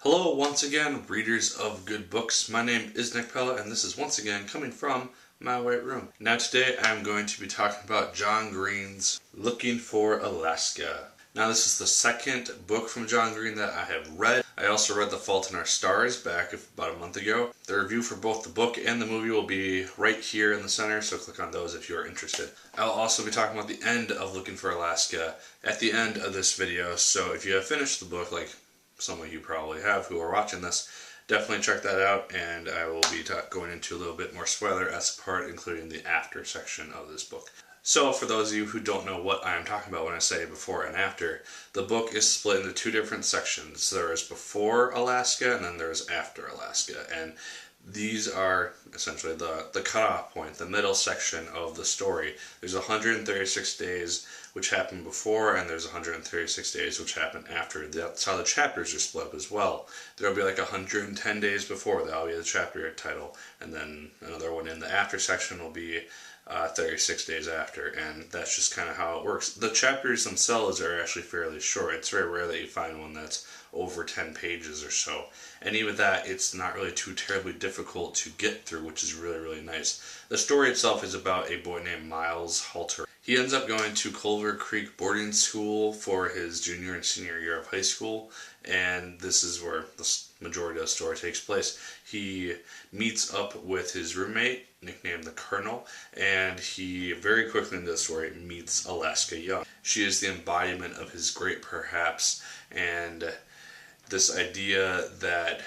Hello once again, readers of good books. My name is Nick Pell, and this is once again coming from my white room. Now today I'm going to be talking about John Green's Looking for Alaska. Now this is the second book from John Green that I have read. I also read The Fault in Our Stars back about a month ago. The review for both the book and the movie will be right here in the center, so click on those if you are interested. I'll also be talking about the end of Looking for Alaska at the end of this video, so if you have finished the book, like some of you probably have who are watching this, definitely check that out, and I will be going into a little bit more spoiler-esque part, including the after section of this book. So for those of you who don't know what I'm talking about when I say before and after, the book is split into two different sections. There is before Alaska and then there's after Alaska, and these are essentially the cutoff point, the middle section of the story. There's 136 days which happen before, and there's 136 days which happen after. That's how the chapters are split up as well. There'll be like 110 days before, that'll be the chapter title, and then another one in the after section will be 36 days after, and that's just kind of how it works. The chapters themselves are actually fairly short. It's very rare that you find one that's over 10 pages or so, and even that, it's not really too terribly difficult to get through, which is really, really nice. The story itself is about a boy named Miles Halter. He ends up going to Culver Creek boarding school for his junior and senior year of high school, and this is where the majority of the story takes place. He meets up with his roommate, nicknamed the Colonel, and he very quickly into the story meets Alaska Young. She is the embodiment of his great perhaps, and this idea that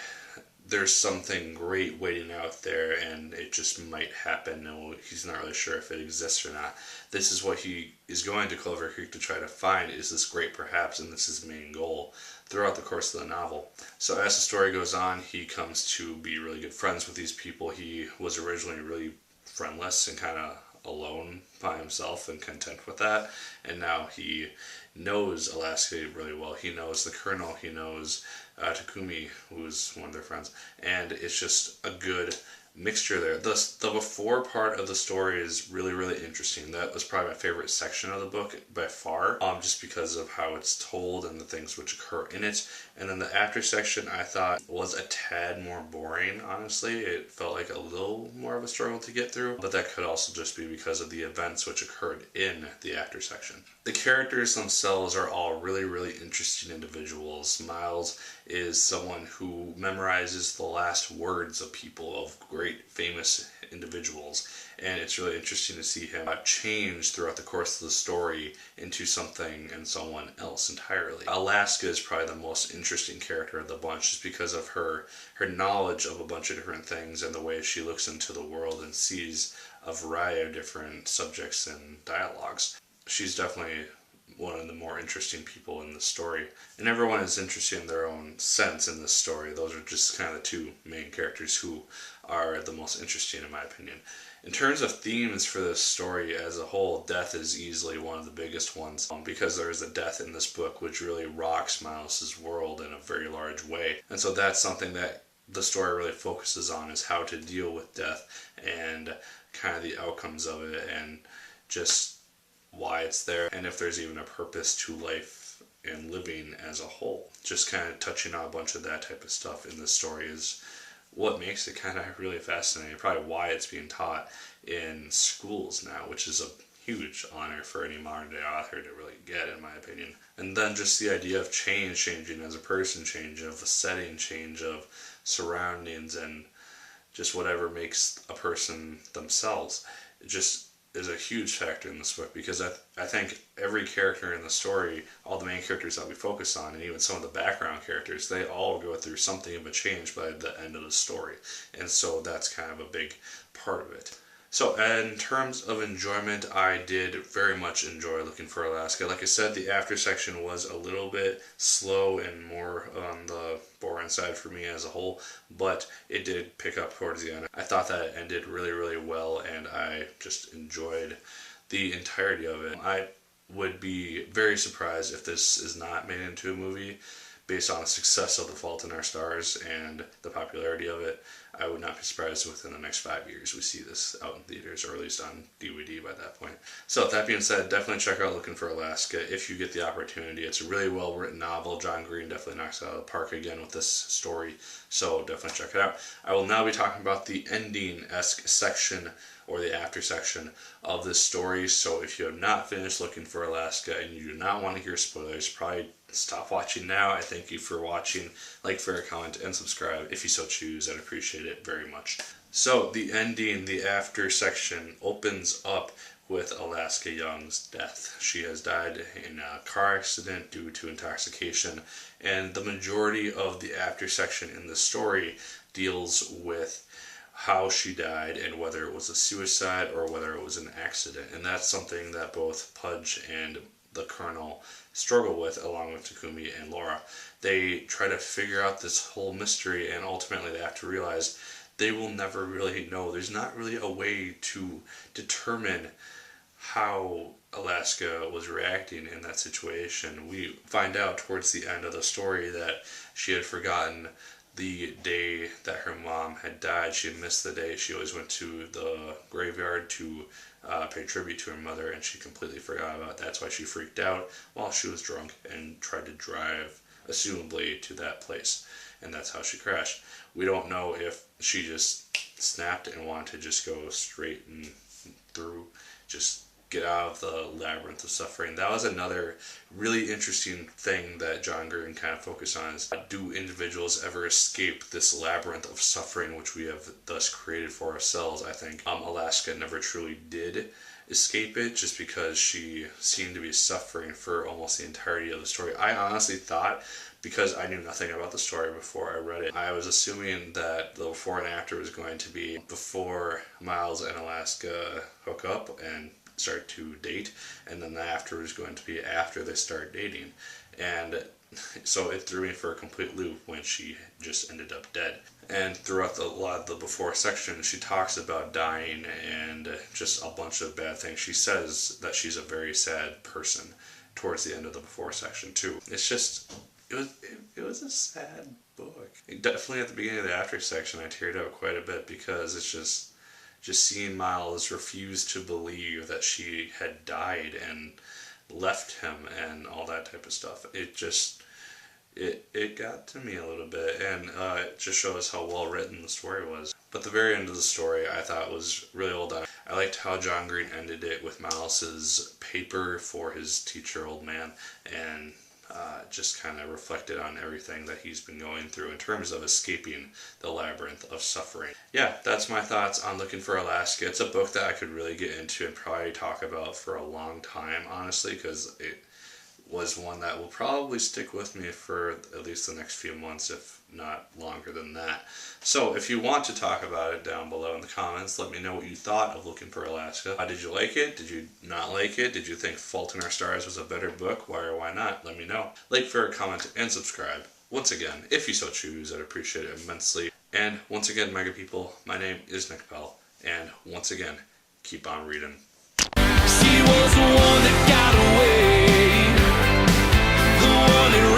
there's something great waiting out there and it just might happen, and he's not really sure if it exists or not. This is what he is going to Culver Creek to try to find, is this great perhaps, and this is his main goal throughout the course of the novel. So as the story goes on, he comes to be really good friends with these people. He was originally really friendless and kind of alone by himself and content with that, and now he knows Alaska really well. He knows the Colonel, he knows Takumi, who's one of their friends, and it's just a good mixture there. The before part of the story is really, really interesting. That was probably my favorite section of the book by far, just because of how it's told and the things which occur in it. And then the after section I thought was a tad more boring, honestly. It felt like a little more of a struggle to get through, but that could also just be because of the events which occurred in the after section. The characters themselves are all really, really interesting individuals. Miles is someone who memorizes the last words of people, of great famous individuals, and it's really interesting to see him change throughout the course of the story into something and someone else entirely. Alaska is probably the most interesting character of the bunch, just because of her knowledge of a bunch of different things and the way she looks into the world and sees a variety of different subjects and dialogues. She's definitely one of the more interesting people in the story, and everyone is interesting in their own sense in this story. Those are just kind of the two main characters who are the most interesting in my opinion. In terms of themes for this story as a whole, death is easily one of the biggest ones, because there is a death in this book which really rocks Miles's world in a very large way, and so that's something that the story really focuses on, is how to deal with death and kind of the outcomes of it, and just why it's there, and if there's even a purpose to life and living as a whole. Just kind of touching on a bunch of that type of stuff in this story is what makes it kind of really fascinating. Probably why it's being taught in schools now, which is a huge honor for any modern day author to really get, in my opinion. And then just the idea of changing as a person, change of a setting, change of surroundings, and just whatever makes a person themselves. It just is a huge factor in this book, because I think every character in the story, all the main characters that we focus on, and even some of the background characters, they all go through something of a change by the end of the story, and so that's kind of a big part of it. So in terms of enjoyment, I did very much enjoy Looking for Alaska. Like I said, the after section was a little bit slow and more on the boring side for me as a whole, but it did pick up towards the end. I thought that it ended really, really well, and I just enjoyed the entirety of it. I would be very surprised if this is not made into a movie based on the success of The Fault in Our Stars and the popularity of it. I would not be surprised if within the next 5 years we see this out in theaters, or at least on DVD by that point. So with that being said, definitely check out Looking for Alaska if you get the opportunity. It's a really well written novel. John Green definitely knocks it out of the park again with this story, so definitely check it out. I will now be talking about the ending-esque section, or the after section of this story. So if you have not finished Looking for Alaska and you do not want to hear spoilers, probably stop watching now. I thank you for watching. Like, favorite, comment, and subscribe if you so choose. I'd appreciate it very much. So the ending, the after section, opens up with Alaska Young's death. She has died in a car accident due to intoxication, and the majority of the after section in the story deals with how she died and whether it was a suicide or whether it was an accident. And that's something that both Pudge and the Colonel struggle with, along with Takumi and Laura. They try to figure out this whole mystery, and ultimately they have to realize they will never really know. There's not really a way to determine how Alaska was reacting in that situation. We find out towards the end of the story that she had forgotten the day that her mom had died. She had missed the day. She always went to the graveyard to pay tribute to her mother, and she completely forgot about it. That's why she freaked out while she was drunk and tried to drive, assumably, to that place. And that's how she crashed. We don't know if she just snapped and wanted to just go straight and through, just get out of the Labyrinth of Suffering. That was another really interesting thing that John Green kind of focused on, is do individuals ever escape this Labyrinth of Suffering which we have thus created for ourselves? I think Alaska never truly did escape it, just because she seemed to be suffering for almost the entirety of the story. I honestly thought, because I knew nothing about the story before I read it, I was assuming that the before and after was going to be before Miles and Alaska hook up and start to date, and then the after was going to be after they start dating. And so it threw me for a complete loop when she just ended up dead. And throughout a lot of the before section, she talks about dying and just a bunch of bad things. She says that she's a very sad person towards the end of the before section too. It's just, it was a sad book. Definitely at the beginning of the after section I teared up quite a bit, because it's just seeing Miles refuse to believe that she had died and left him and all that type of stuff. It got to me a little bit, and it just shows how well written the story was. But the very end of the story I thought was really well done. I liked how John Green ended it with Miles's paper for his teacher, old man, and just kind of reflected on everything that he's been going through in terms of escaping the Labyrinth of Suffering. Yeah, that's my thoughts on Looking for Alaska. It's a book that I could really get into and probably talk about for a long time, honestly, because it was one that will probably stick with me for at least the next few months, if not longer than that. So if you want to talk about it down below in the comments, let me know what you thought of Looking for Alaska. Did you like it? Did you not like it? Did you think Fault in Our Stars was a better book? Why or why not? Let me know. Like, favorite, comment, and subscribe. Once again, if you so choose, I'd appreciate it immensely. And once again, Mega People, my name is Nick Pell, and once again, keep on reading. She was the one that got away, the one that